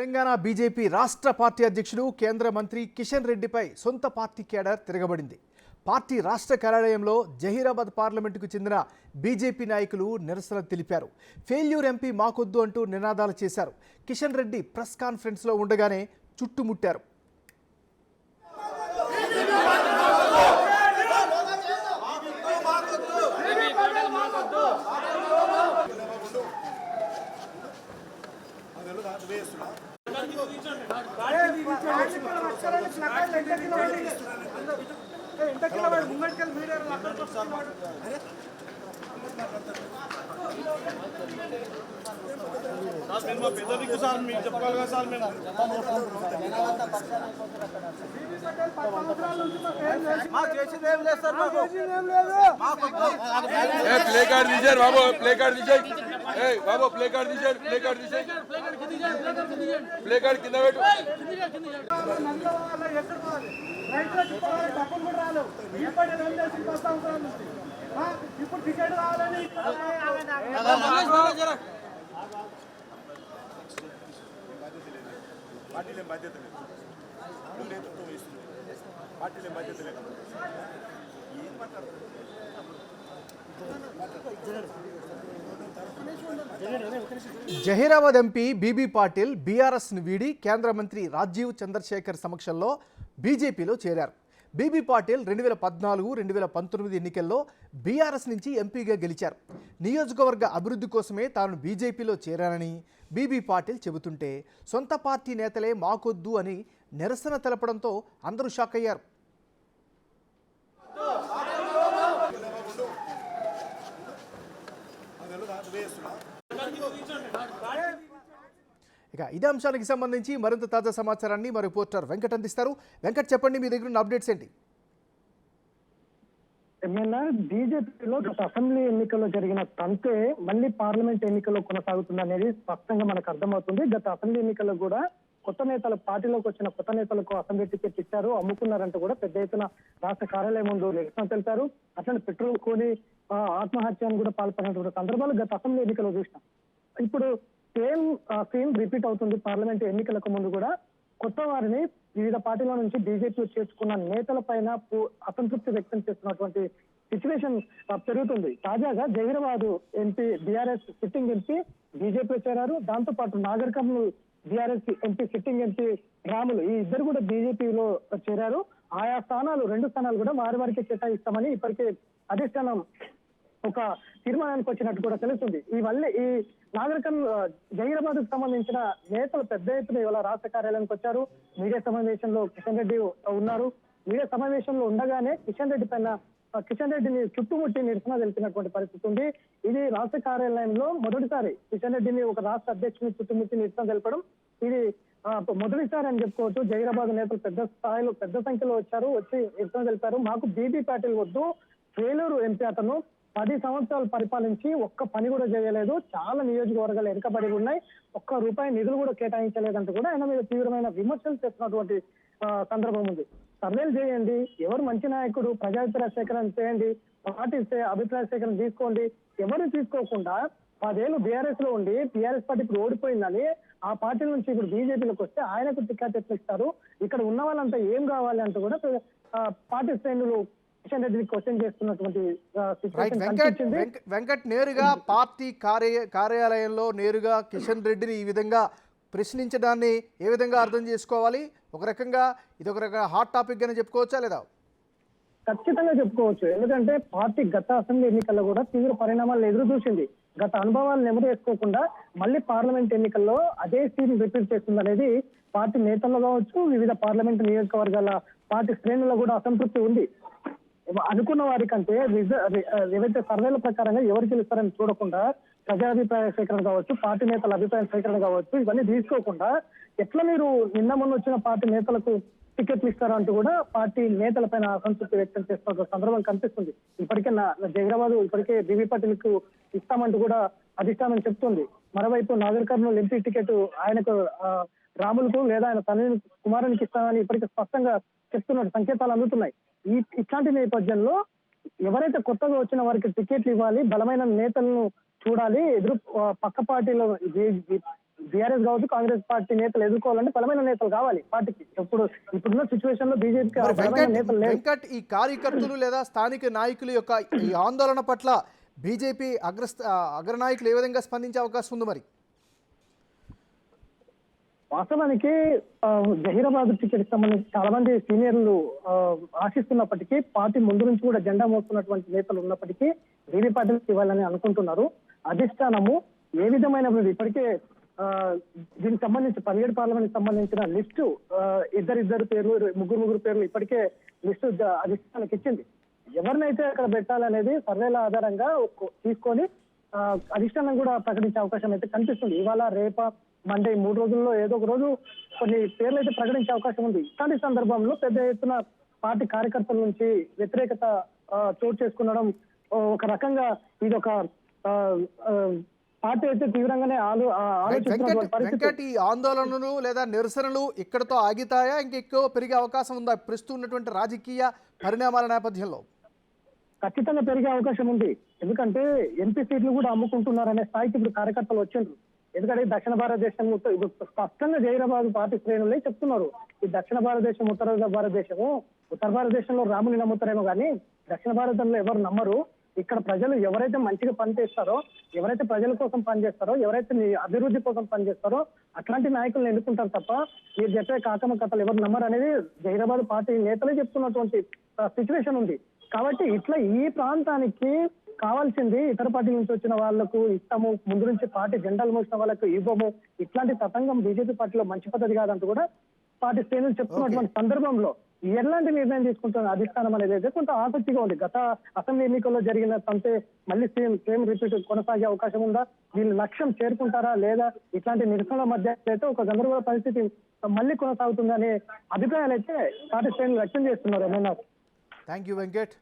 Telangana BJP రాష్ట్ర party అధ్యక్షుడు కేంద్ర మంత్రి కిషన్ రెడ్డిపై సొంత పార్టీ కేడర్ తిరగబడింది. పార్టీ రాష్ట్ర కార్యాలయంలో జహీరాబాద్ పార్లమెంటుకు చెందిన బీజేపీ నాయకులు నిరసన తెలిపారు. ఫెయిల్యూర్ ఎంపీ మాకొద్దు అంటూ నినాదాలు చేశారు. కిషన్ రెడ్డి ప్రెస్ కాన్ఫరెన్స్లో ఉండగానే చుట్టుముట్టారు. प्ले कार्ड दीजिए बाबू, प्ले कार्ड दीजिए बाबू, प्ले कार्ड दीजिए, प्ले कार्ड दीजिए, प्ले कार्ड कितना बैठ జహీరాబాద్ ఎంపీ బీబీ పాటిల్ బీఆర్ఎస్ను వీడి కేంద్ర మంత్రి రాజీవ్ చంద్రశేఖర్ సమక్షంలో బీజేపీలో చేరారు. బీబీ పాటిల్ 2014-2019 ఎన్నికల్లో బీఆర్ఎస్ నుంచి ఎంపీగా గెలిచారు. నియోజకవర్గ అభివృద్ధి కోసమే తాను బీజేపీలో చేరానని బీబీ పాటిల్ చెబుతుంటే సొంత పార్టీ నేతలే మాకొద్దు అని నిరసన తెలపడంతో అందరూ షాక్ అయ్యారు. ఇక ఇదే అంశానికి సంబంధించి మరింత తాజా సమాచారాన్ని మా రిపోర్టర్ వెంకట్ అందిస్తారు. వెంకట్, చెప్పండి, మీ దగ్గర ఉన్న అప్డేట్స్ ఏంటి? ఏమైనా బీజేపీలో గత అసెంబ్లీ ఎన్నికల్లో జరిగిన తంతే మళ్ళీ పార్లమెంట్ ఎన్నికల్లో కొనసాగుతుంది అనేది స్పష్టంగా మనకు అర్థమవుతుంది. గత అసెంబ్లీ ఎన్నికల్లో కూడా కొత్త నేతలు, పార్టీలోకి వచ్చిన కొత్త నేతలకు అసెంబ్లీ టికెట్ ఇచ్చారు, అమ్ముకున్నారంటూ కూడా పెద్ద ఎత్తున రాష్ట్ర కార్యాలయం ముందు నిరసన తెలిపారు. అట్లనే పెట్రోల్ కొని ఆత్మహత్యను కూడా పాల్పడినటువంటి సందర్భాలు గత అసెంబ్లీ ఎన్నికల్లో చూసినాం. ఇప్పుడు సేమ్ రిపీట్ అవుతుంది. పార్లమెంట్ ఎన్నికలకు ముందు కూడా కొత్త వారిని వివిధ పార్టీల నుంచి బీజేపీ చేర్చుకున్న నేతల పైన అసంతృప్తి వ్యక్తం చేస్తున్నటువంటి సిచ్యువేషన్ పెరుగుతుంది. తాజాగా Zaheerabad MP BRS sitting MP బీజేపీలో చేరారు. దాంతో పాటు Nagar Kurnool BRS MP sitting MP Ramulu, ఈ ఇద్దరు కూడా బీజేపీలో చేరారు. ఆయా స్థానాలు, 2 స్థానాలు కూడా వారికి కేటాయిస్తామని ఇప్పటికే అధిష్టానం ఒక తీర్మానానికి వచ్చినట్టు కూడా తెలుస్తుంది. ఈ నాగర్ కర్నూల్ జహీరాబాద్ కు సంబంధించిన నేతలు పెద్ద ఎత్తున ఇవాళ రాష్ట్ర కార్యాలయానికి వచ్చారు. మీడియా సమావేశంలో కిషన్ రెడ్డి ఉన్నారు. మీడియా సమావేశంలో ఉండగానే కిషన్ రెడ్డిని చుట్టుముట్టి నిరసన తెలిపినటువంటి పరిస్థితి ఉంది. ఇది రాష్ట్ర కార్యాలయంలో మొదటిసారి కిషన్ రెడ్డిని ఒక రాష్ట్ర అధ్యక్షుని చుట్టుముట్టి నిరసన తెలపడం ఇది మొదటిసారి అని చెప్పుకోవచ్చు. జహీరాబాద్ నేతలు పెద్ద సంఖ్యలో వచ్చి నిరసన తెలిపారు. మాకు బీబీ పాటిల్ వద్దు, ఫెయిల్యూర్ ఎంపీ అతను 10 సంవత్సరాలు పరిపాలించి ఒక్క పని కూడా చేయలేదు, చాలా నియోజకవర్గాలు వెనుకబడి ఉన్నాయి, ₹1 నిధులు కూడా కేటాయించలేదంటూ కూడా ఆయన మీద తీవ్రమైన విమర్శలు చేస్తున్నటువంటి సందర్భం ఉంది. సర్వేలు చేయండి, ఎవరు మంచి నాయకుడు, ప్రజాభిప్రాయ సేకరణ చేయండి, పాటిస్తే అభిప్రాయ సేకరణ తీసుకోండి. ఎవరు తీసుకోకుండా 10 ఏళ్ళు బీఆర్ఎస్ లో ఉండి టీఆర్ఎస్ పార్టీ ఇప్పుడు ఓడిపోయిందని ఆ పార్టీ నుంచి ఇప్పుడు బీజేపీలోకి వస్తే ఆయనకు టికెట్ ఎట్లా ఇస్తారు, ఇక్కడ ఉన్న వాళ్ళంతా ఏం కావాలి అంటూ కూడా పార్టీ శ్రేణులు కిషన్ రెడ్డిని క్వశ్చన్ చేస్తున్నటువంటి వెంకట్, నేరుగా పార్టీ కార్యాలయంలో నేరుగా కిషన్ రెడ్డిని ఈ విధంగా ప్రశ్నించడాన్ని ఏ విధంగా అర్థం చేసుకోవాలి? ఒక రకంగా ఇది ఒక రకంగా హాట్ టాపిక్ అని చెప్పుకోవచ్చా లేదా? ఖచ్చితంగా చెప్పుకోవచ్చు. ఎందుకంటే పార్టీ గత అసెంబ్లీ ఎన్నికల్లో కూడా తీవ్ర పరిణామాలను ఎదురు చూసింది. గత అనుభవాలను నెమరు వేసుకోకుండా మళ్ళీ పార్లమెంట్ ఎన్నికల్లో అదే సీన్ రిపీట్ చేస్తుంది అనేది పార్టీ నేతల్లో కావచ్చు, వివిధ పార్లమెంట్ నియోజకవర్గాల పార్టీ శ్రేణుల్లో కూడా అసంతృప్తి ఉంది. అనుకున్న వారికంటే ఏవైతే సర్వేల ప్రకారంగా ఎవరు గెలుస్తారని చూడకుండా ప్రజాభిప్రాయ సేకరణ కావచ్చు, పార్టీ నేతల అభిప్రాయ సేకరణ కావచ్చు, ఇవన్నీ తీసుకోకుండా ఎట్లా మీరు నిన్న మొన్న వచ్చిన పార్టీ నేతలకు టికెట్లు ఇస్తారంటూ కూడా పార్టీ నేతల పైన అసంతృప్తి వ్యక్తం చేస్తున్న సందర్భం కనిపిస్తుంది. ఇప్పటికే జహీరాబాద్ ఇప్పటికే బీబీ పాటిల్ కు ఇస్తామంటూ కూడా అధిష్టానం చెప్తుంది. మరోవైపు నాగర్ కర్నూల్ ఎంపీ టికెట్ ఆయనకు రాములకు లేదా ఆయన తల్లి కుమారునికి ఇస్తామని ఇప్పటికే స్పష్టంగా చెప్తున్నట్టు సంకేతాలు అందుతున్నాయి. ఇట్లాంటి నేపథ్యంలో ఎవరైతే కొత్తగా వచ్చిన వారికి టికెట్లు ఇవ్వాలి, బలమైన నేతలను చూడాలి, పక్క పార్టీలో బీఆర్ఎస్ కావచ్చు కాంగ్రెస్ పార్టీ నేతలు ఎదుర్కోవాలంటే బలమైన నేతలు కావాలి పార్టీకి. ఇప్పుడున్న సిచ్యువేషన్ లో బీజేపీకి మరి బలమైన నేతలు లేరు. వెంకట్, ఈ కార్యకర్తలు లేదా స్థానిక నాయకుల యొక్క ఈ ఆందోళన పట్ల బీజేపీ అగ్రనాయకులు ఏ విధంగా స్పందించే అవకాశం ఉంది మరి? వాస్తవానికి జహీరాబాద్ టికెట్ సంబంధించి చాలా మంది సీనియర్లు ఆశిస్తున్నప్పటికీ, పార్టీ ముందు నుంచి కూడా జెండా మోస్తున్నటువంటి నేతలు ఉన్నప్పటికీ బీబీ పాటిల్కి ఇవ్వాలని అనుకుంటున్నారు. అధిష్టానము ఏ విధమైన ఇప్పటికే దీనికి సంబంధించి 17 పార్లమెంట్ సంబంధించిన లిస్టు ఇద్దరు పేర్లు, ముగ్గురు పేర్లు ఇప్పటికే లిస్టు అధిష్టానానికి ఇచ్చింది. ఎవరినైతే అక్కడ పెట్టాలనేది సర్వేల ఆధారంగా తీసుకొని అధిష్టానం కూడా ప్రకటించే అవకాశం అయితే కనిపిస్తుంది. ఇవాళ రేప మండే 3 రోజుల్లో ఏదో ఒక రోజు కొన్ని పేర్లు అయితే ప్రకటించే అవకాశం ఉంది. ఇలాంటి సందర్భంలో పెద్ద ఎత్తున పార్టీ కార్యకర్తల నుంచి వ్యతిరేకత చోటు చేసుకునడం ఒక రకంగా ఇది ఒక పార్టీ అయితే తీవ్రంగానే ఆలోచిస్తున్నటువంటి పరిస్థితి. వెంకట్, ఈ ఆందోళనలు లేదా నిరసనలు ఇక్కడతో ఆగితాయా? ఇంకెక్కువ పెరిగే అవకాశం ఉందా ప్రస్తుతం ఉన్నటువంటి రాజకీయ పరిణామాల నేపథ్యంలో? ఖచ్చితంగా పెరిగే అవకాశం ఉంది. ఎందుకంటే ఎంపీ సీట్లు కూడా అమ్ముకుంటున్నారనే స్థాయికి ఇప్పుడు కార్యకర్తలు వచ్చిండ్రు. ఎందుకంటే దక్షిణ భారతదేశం స్పష్టంగా జహీరాబాద్ పార్టీ శ్రేణులే చెప్తున్నారు. ఈ దక్షిణ భారతదేశం, ఉత్తర భారతదేశంలో రాముని నమ్ముతారేమో కానీ దక్షిణ భారతంలో ఎవరు నమ్మరు. ఇక్కడ ప్రజలు ఎవరైతే మంచిగా పనిచేస్తారో, ఎవరైతే ప్రజల కోసం పనిచేస్తారో, ఎవరైతే అభివృద్ధి కోసం పనిచేస్తారో అట్లాంటి నాయకులను ఎన్నుకుంటారు తప్ప మీరు చెప్పే కాకమ్మ కథలు ఎవరు నమ్మరు అనేది జహీరాబాద్ పార్టీ నేతలే చెప్తున్నటువంటి సిచ్యువేషన్ ఉంది. కాబట్టి ఇట్లా ఈ ప్రాంతానికి కావాల్సింది ఇతర పార్టీ నుంచి వచ్చిన వాళ్లకు ఇస్తాము, ముందు నుంచి పార్టీ జెండాలు మోసిన వాళ్ళకు ఇవ్వము, ఇట్లాంటి తతంగం బీజేపీ పార్టీలో మంచి పద్ధతి కాదంటూ కూడా పార్టీ శ్రేణులు చెప్తున్నటువంటి సందర్భంలో ఎలాంటి నిర్ణయం తీసుకుంటున్న అధిష్టానం అనేది అయితే కొంత ఆసక్తిగా ఉంది. గత అసెంబ్లీ ఎన్నికల్లో జరిగిన తంతే మళ్ళీ సేమ్ రిపీట్ కొనసాగే అవకాశం ఉందా? వీళ్ళు లక్ష్యం చేరుకుంటారా లేదా? ఇట్లాంటి నిరసనల మధ్య అయితే ఒక గందరగోళ పరిస్థితి మళ్ళీ కొనసాగుతుందనే అభిప్రాయాలు అయితే పార్టీ శ్రేణులు వ్యక్తం చేస్తున్నారు. Thank you Venkat.